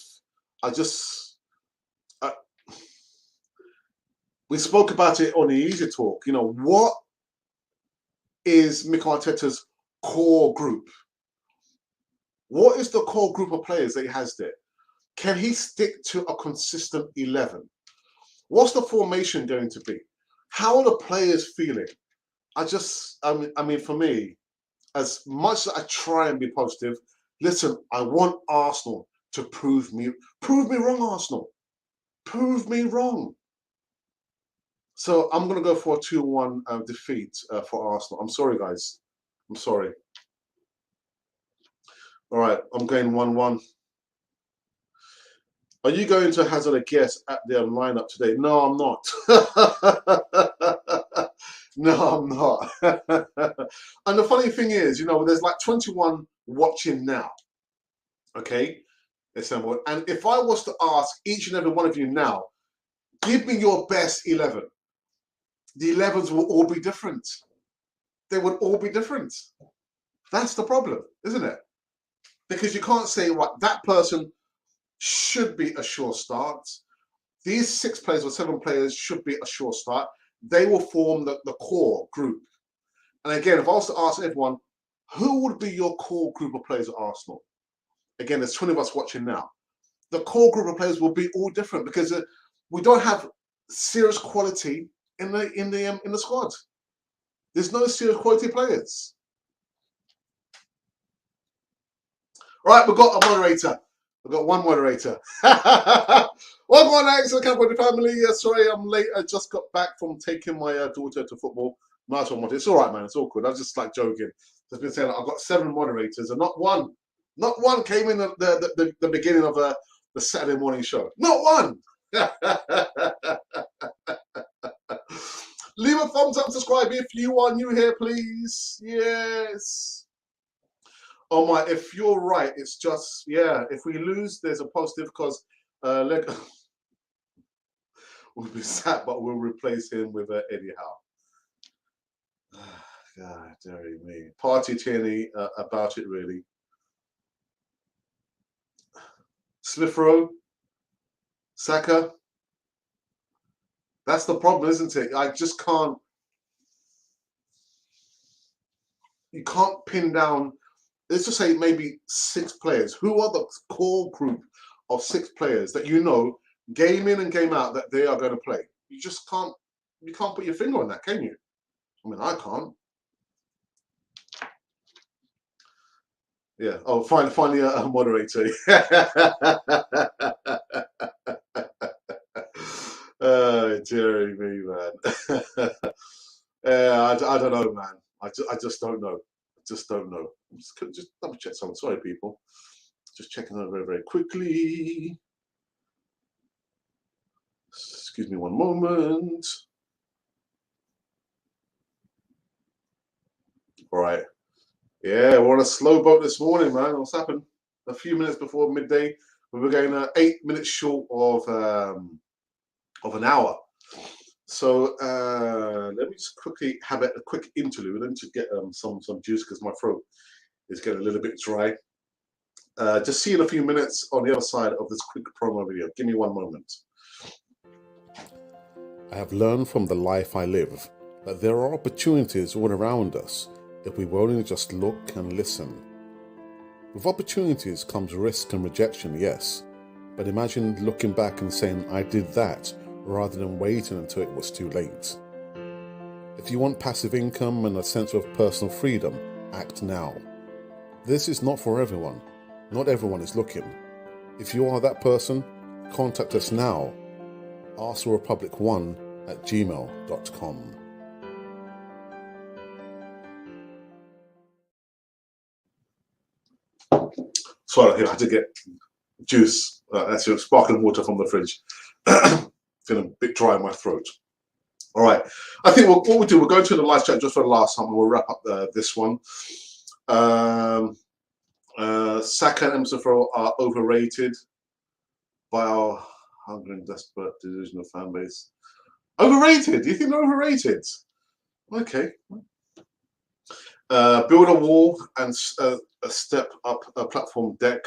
We spoke about it on the Easy Talk. What is Mikel Arteta's core group? What is the core group of players that he has there? Can he stick to a consistent 11? What's the formation going to be? How are the players feeling? For me, as much as I try and be positive, listen, I want Arsenal to prove me wrong, Arsenal. Prove me wrong. So I'm going to go for a 2-1 defeat for Arsenal. I'm sorry, guys. I'm sorry. All right, I'm going 1-1. Are you going to hazard a guess at their lineup today? No, I'm not. No, I'm not. And the funny thing is, there's like 21 watching now. Okay, assembled. And if I was to ask each and every one of you now, give me your best 11. The 11s will all be different. They would all be different. That's the problem, isn't it? Because you can't say, right, that person should be a sure start. These 6 players or 7 players should be a sure start. They will form the core group. And again, if I was to ask everyone, who would be your core group of players at Arsenal? Again, there's 20 of us watching now. The core group of players will be all different because we don't have serious quality in the squad. There's no serious quality players. Right, we've got a moderator. We've got one moderator. Welcome on, Alex, to the Camp with the family. Sorry, I'm late. I just got back from taking my daughter to football. Nice one, it's all right, man. It's all good. I was just like joking. I've been saying I've got 7 moderators, and not one came in the beginning of the Saturday morning show. Not one. Leave a thumbs up, subscribe if you are new here, please. Yes. Oh my, if you're right, it's just, yeah, if we lose, there's a positive because we'll be sad, but we'll replace him with Eddie Howe. God, dearie me. Party Tierney about it, really. Smith Rowe, Saka. That's the problem, isn't it? I just can't. You can't pin down. Let's just say maybe 6 players. Who are the core group of 6 players that game in and game out that they are going to play? You just can't. You can't put your finger on that, can you? I mean, I can't. Yeah. Oh, finally a moderator. Oh, dearie me, man. I don't know, man. I just don't know. I just don't know. Just double check something. Sorry, people. Just checking over very quickly. Excuse me one moment. All right. Yeah, we're on a slow boat this morning, man. What's happened? A few minutes before midday, we were going 8 minutes short of an hour. So let me just quickly have a quick interlude and just get some juice because my throat is getting a little bit dry. Just see you in a few minutes on the other side of this quick promo video. Give me one moment. I have learned from the life I live that there are opportunities all around us if we will only just look and listen. With opportunities comes risk and rejection, yes, but imagine looking back and saying, I did that, rather than waiting until it was too late. If you want passive income and a sense of personal freedom, act now. This is not for everyone. Not everyone is looking. If you are that person, contact us now. arsenalrepublic1@gmail.com. Sorry, I had to get juice, actually sparkling water from the fridge. Feeling a bit dry in my throat. All right, I think what we'll do, we'll go to the live chat just for the last time, and we'll wrap up this one. Saka and Smith Rowe are overrated by our hungry and desperate delusional fan base. Overrated? Do you think they're overrated? Okay. Build a wall and a step up a platform deck.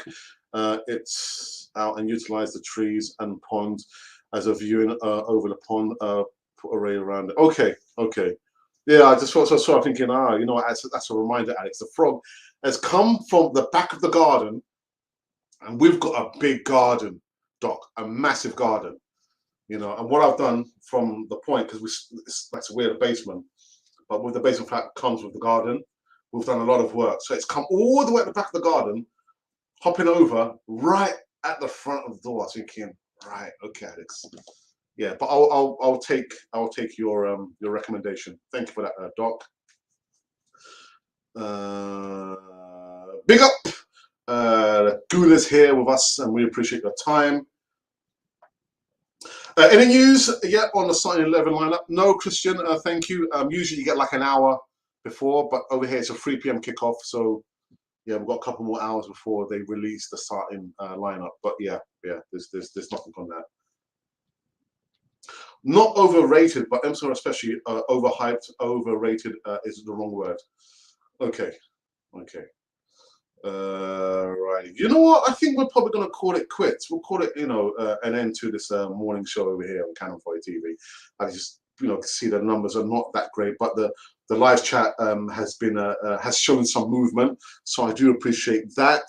It's out and utilize the trees and ponds as a viewing over the pond. Put array around it. Okay. Yeah, I just sort of thinking, you know, that's a reminder, Alex. The frog has come from the back of the garden, and we've got a big garden, Doc, a massive garden. You know, and what I've done from the point, because we're a basement, but with the basement flat comes with the garden. We've done a lot of work, so it's come all the way at the back of the garden, hopping over right at the front of the door. Thinking, Right. Okay, Alex. Yeah, but I'll take your recommendation. Thank you for that, Doc. Big up. Gula's here with us, and we appreciate your time. Any news yet on the starting 11 lineup? No, Christian. Thank you. Usually you get like an hour before, but over here it's a 3 p.m. kickoff, so yeah, we've got a couple more hours before they release the starting lineup. But yeah, there's nothing on that. Not overrated, but I'm sorry, especially overhyped. Overrated is the wrong word. Okay, okay. Right. You know what? I think we're probably going to call it quits. We'll call it, an end to this morning show over here on Canon 4 TV. I just, see the numbers are not that great, but the live chat has shown some movement, so I do appreciate that,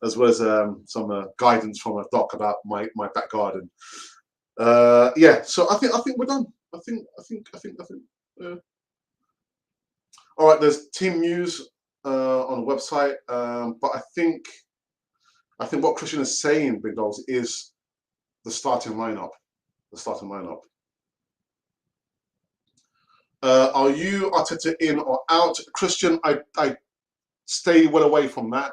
as well as some guidance from a doc about my back garden. Yeah. So I think we're done. I think. All right. There's team news on the website, but I think what Christian is saying, Big Dogs, is the starting lineup. The starting lineup. Are you Arteta in or out, Christian? I stay well away from that.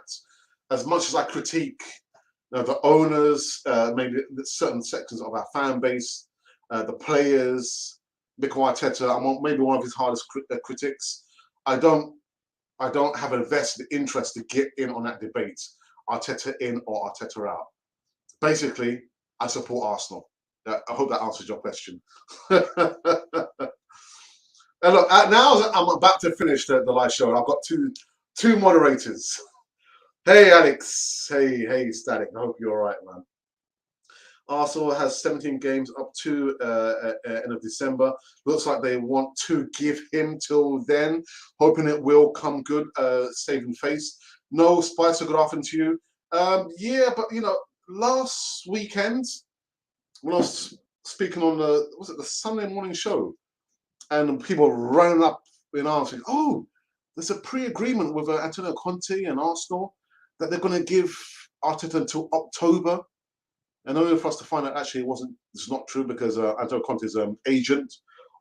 As much as I critique the owners, maybe certain sections of our fan base, the players, Mikel Arteta, I'm maybe one of his hardest critics. I don't have a vested interest to get in on that debate. Arteta in or Arteta out. Basically, I support Arsenal. I hope that answers your question. And look, now I'm about to finish the live show, and I've got two moderators. Hey, Alex. Hey, Static. I hope you're all right, man. Arsenal has 17 games up to end of December. Looks like they want to give him till then, hoping it will come good, saving face. No, Spicer, good afternoon to you. Yeah, but last weekend when I was speaking on the Sunday morning show, and people running up in arms saying, "Oh, there's a pre-agreement with Antonio Conte and Arsenal that they're going to give Arteta until October." And only for us to find out actually it's not true, because Antonio Conte's agent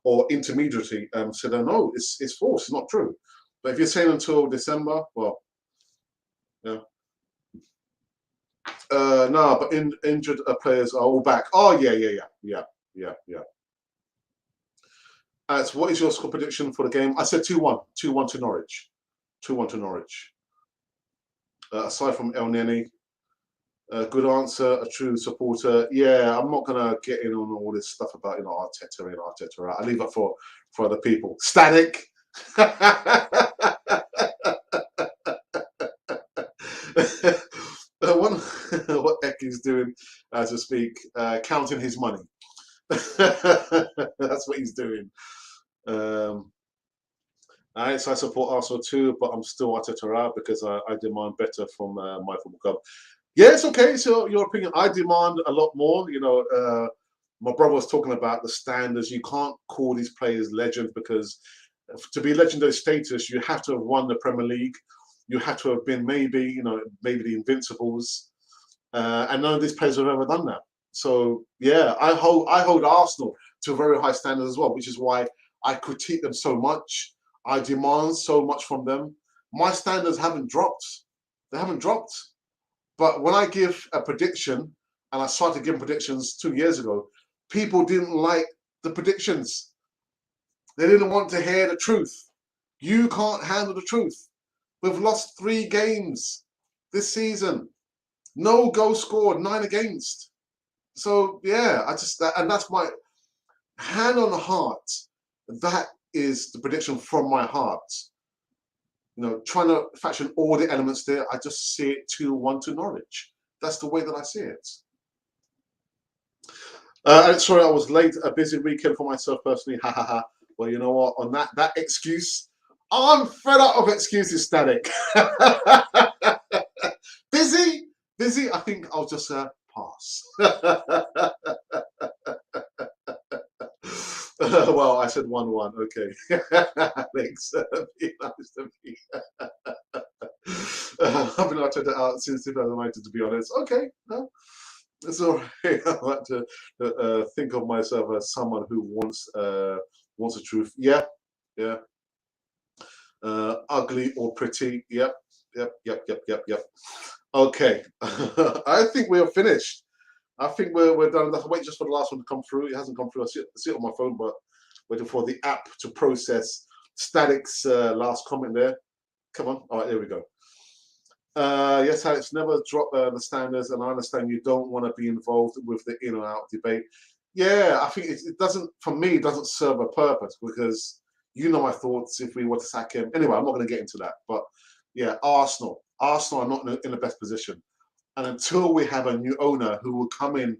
or intermediary said, "No, it's false, it's not true." But if you're saying until December, well, yeah. No, but injured players are all back. Oh yeah. So what is your score prediction for the game? I said 2-1. 2-1 to Norwich. 2-1 to Norwich. Aside from El Neni, good answer, a true supporter. Yeah, I'm not gonna get in on all this stuff about Arteta in, Arteta out. I leave that for other people. Static. What Ecky's doing as we speak, counting his money. That's what he's doing. All right, so I support Arsenal too, but I'm still Arteta out because I demand better from my football club. Yeah, it's okay. So your opinion, I demand a lot more. My brother was talking about the standards. You can't call these players legends, because to be legendary status, you have to have won the Premier League. You have to have been maybe the Invincibles, and none of these players have ever done that. So yeah, I hold Arsenal to a very high standard as well, which is why I critique them so much. I demand so much from them. My standards haven't dropped. They haven't dropped. But when I give a prediction, and I started giving predictions 2 years ago, people didn't like the predictions. They didn't want to hear the truth. You can't handle the truth. We've lost 3 games this season. No goals scored, 9 against. So yeah, and that's my hand on the heart. That is the prediction from my heart. Trying to fashion all the elements there, I just see it 2-1 to Norwich. That's the way that I see it. Sorry, I was late. A busy weekend for myself personally. Ha ha ha. Well, you know what? On that excuse, I'm fed up of excuses, Static. Busy. I think I'll just pass. Well, I said 1-1. Okay. Thanks. Be nice to me. I've been out since 2019, to be honest. Okay. No. It's all right. I like to think of myself as someone who wants the truth. Yeah, yeah. Ugly or pretty. Yep, yep, yep, yep, yep, yep. Okay, I think we're finished. I think we're done. I wait just for the last one to come through. It hasn't come through. I see it on my phone, but waiting for the app to process Static's last comment there. Come on. All right, there we go. Yes, Alex, never drop the standards, and I understand you don't want to be involved with the in or out debate. Yeah, I think it doesn't, for me, it doesn't serve a purpose because you know my thoughts if we were to sack him. Anyway, I'm not going to get into that. But yeah, Arsenal are not in the best position. And until we have a new owner who will come in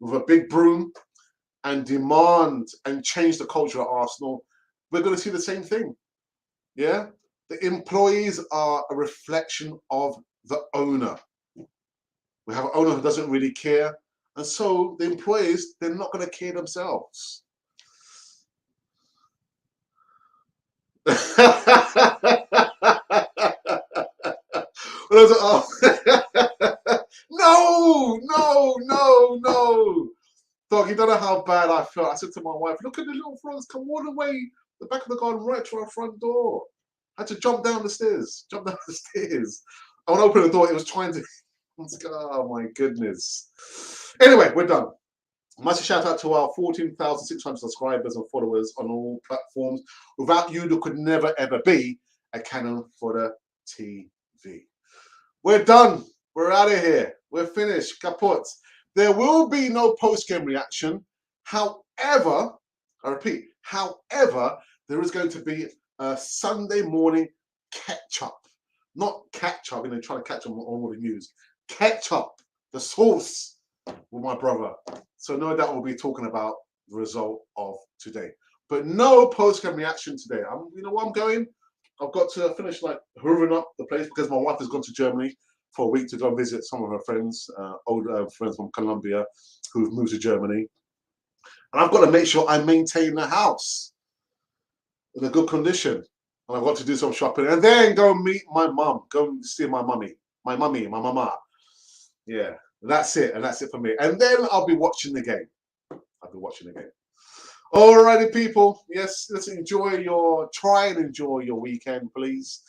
with a big broom and demand and change the culture at Arsenal, we're going to see the same thing. Yeah, the employees are a reflection of the owner. We have an owner who doesn't really care, and so the employees, they're not going to care themselves. No, no, no, no. Dog, you don't know how bad I felt. I said to my wife, look at the little frogs come all the way the back of the garden right to our front door. I had to jump down the stairs, I want to open the door. It was trying to, oh my goodness. Anyway, we're done. Massive shout out to our 14,600 subscribers and followers on all platforms. Without you, there could never ever be a Cannon Fodder TV. We're done. We're out of here. We're finished. Kaput. There will be no post-game reaction. However, I repeat, however, there is going to be a Sunday morning catch-up. Not catch-up, trying to catch up on all the news. Catch-up, the sauce with my brother. So no doubt we'll be talking about the result of today. But no post-game reaction today. You know where I'm going? I've got to finish like hoovering up the place because my wife has gone to Germany for a week to go and visit some of her friends, old friends from Colombia who've moved to Germany. And I've got to make sure I maintain the house in a good condition. And I've got to do some shopping and then go meet my mum, go see my mama. Yeah, that's it. And that's it for me. And then I'll be watching the game. Alrighty, people. Yes, let's try and enjoy your weekend, please.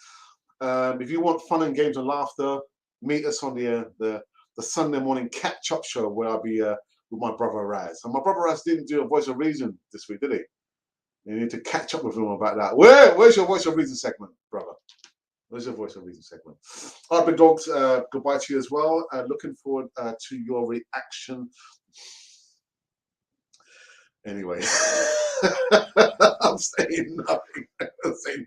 If you want fun and games and laughter, meet us on the Sunday morning catch-up show where I'll be with my brother Raz. And my brother Raz didn't do a voice of reason this week, did he? You need to catch up with him about that. Where's your voice of reason segment, brother? Where's your voice of reason segment? All right, big dogs. Goodbye to you as well. Looking forward to your reaction. Anyway, I'm saying nothing.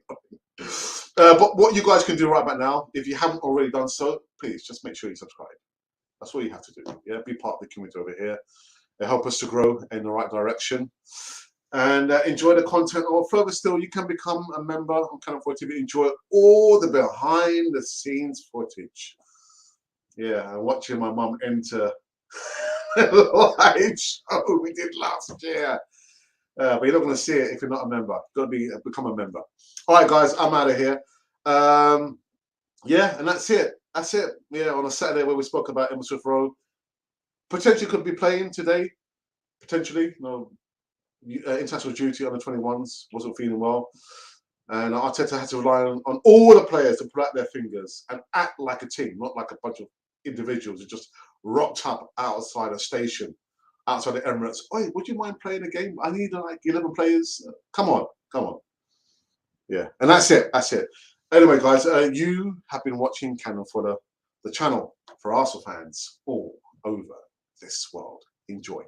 But what you guys can do right about now, if you haven't already done so, please just make sure you subscribe. That's all you have to do. Yeah, be part of the community over here. Help us to grow in the right direction. And enjoy the content. Or further still, you can become a member on Cannon Fodder TV. Enjoy all the behind-the-scenes footage. Yeah, and watching my mum enter the live show we did last year. But you're not going to see it if you're not a member. You've got to become a member. All right, guys, I'm out of here. Yeah, and that's it. That's it. Yeah, on a Saturday where we spoke about Emma Swift Rowe. Potentially could be playing today. Potentially. No, international duty on the 21s. Wasn't feeling well. And Arteta had to rely on all the players to pull out their fingers and act like a team, not like a bunch of individuals who just rocked up outside a station, outside the Emirates. Oi, would you mind playing a game? I need like 11 players. Come on. Yeah, and that's it. Anyway, guys, you have been watching Cannon Fodder, the channel for Arsenal fans all over this world. Enjoy.